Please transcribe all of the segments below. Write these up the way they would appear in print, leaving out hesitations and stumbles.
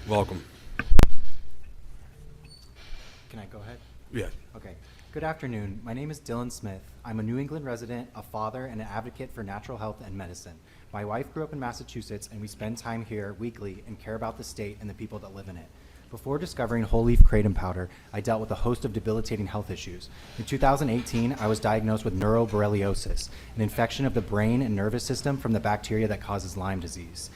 Welcome. Can I go ahead? Yeah. Okay. Good afternoon. My name is Dylan Smith. I'm a New England resident, a father, and an advocate for natural health and medicine. My wife grew up in Massachusetts, and we spend time here weekly and care about the state and the people that live in it. Before discovering whole leaf kratom powder, I dealt with a host of debilitating health issues. In 2018, I was diagnosed with neuroborreliosis, an infection of the brain and nervous system from the bacteria that causes Lyme disease.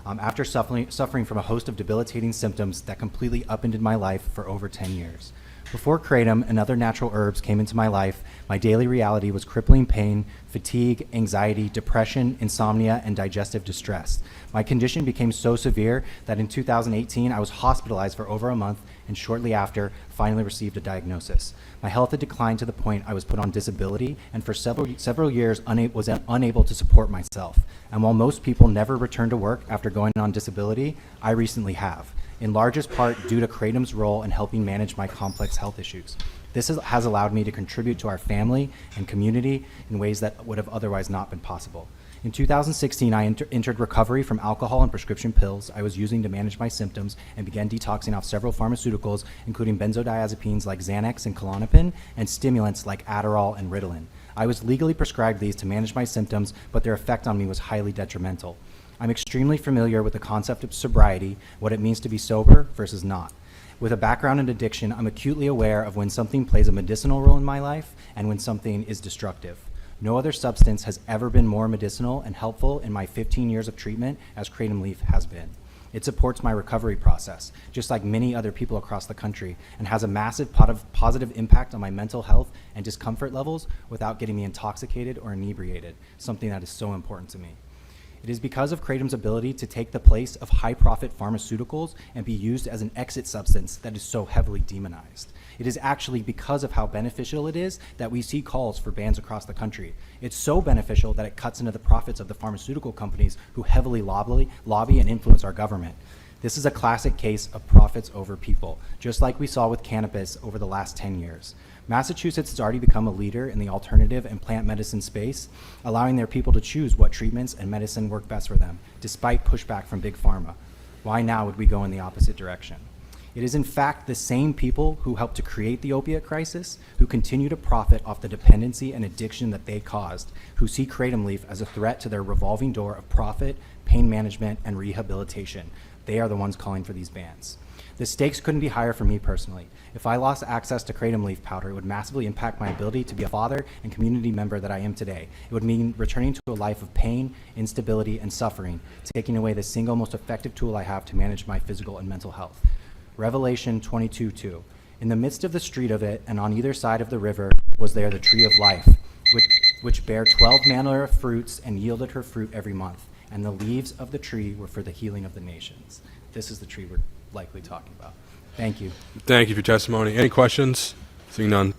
After suffering from a host of debilitating symptoms that completely upended my life for over 10 years. Before kratom and other natural herbs came into my life, my daily reality was crippling pain, fatigue, anxiety, depression, insomnia, and digestive distress. My condition became so severe that in 2018, I was hospitalized for over a month and shortly after, finally received a diagnosis. My health had declined to the point I was put on disability and for several years was unable to support myself. And while most people never return to work after going on disability, I recently have, in largest part due to kratom's role in helping manage my complex health issues. This has allowed me to contribute to our family and community in ways that would have otherwise not been possible. In 2016, I entered recovery from alcohol and prescription pills I was using to manage my symptoms and began detoxing off several pharmaceuticals, including benzodiazepines like Xanax and Klonopin, and stimulants like Adderall and Ritalin. I was legally prescribed these to manage my symptoms, but their effect on me was highly detrimental. I'm extremely familiar with the concept of sobriety, what it means to be sober versus not. With a background in addiction, I'm acutely aware of when something plays a medicinal role in my life and when something is destructive. No other substance has ever been more medicinal and helpful in my 15 years of treatment as kratom leaf has been. It supports my recovery process, just like many other people across the country, and has a massive positive impact on my mental health and discomfort levels without getting me intoxicated or inebriated, something that is so important to me. It is because of kratom's ability to take the place of high-profit pharmaceuticals and be used as an exit substance that is so heavily demonized. It is actually because of how beneficial it is that we see calls for bans across the country. It's so beneficial that it cuts into the profits of the pharmaceutical companies who heavily lobby and influence our government. This is a classic case of profits over people, just like we saw with cannabis over the last 10 years. Massachusetts has already become a leader in the alternative and plant medicine space, allowing their people to choose what treatments and medicine work best for them, despite pushback from big pharma. Why now would we go in the opposite direction? It is in fact the same people who helped to create the opiate crisis who continue to profit off the dependency and addiction that they caused, who see kratom leaf as a threat to their revolving door of profit, pain management, and rehabilitation. They are the ones calling for these bans. The stakes couldn't be higher for me personally. If I lost access to kratom leaf powder, it would massively impact my ability to be a father and community member that I am today. It would mean returning to a life of pain, instability, and suffering, taking away the single most effective tool I have to manage my physical and mental health. Revelation 22:2. In the midst of the street of it, and on either side of the river, was there the tree of life, which bare 12 manner of fruits and yielded her fruit every month. And the leaves of the tree were for the healing of the nations. This is the tree we're likely talking about. Thank you. Thank you for your testimony. Any questions? Seeing none.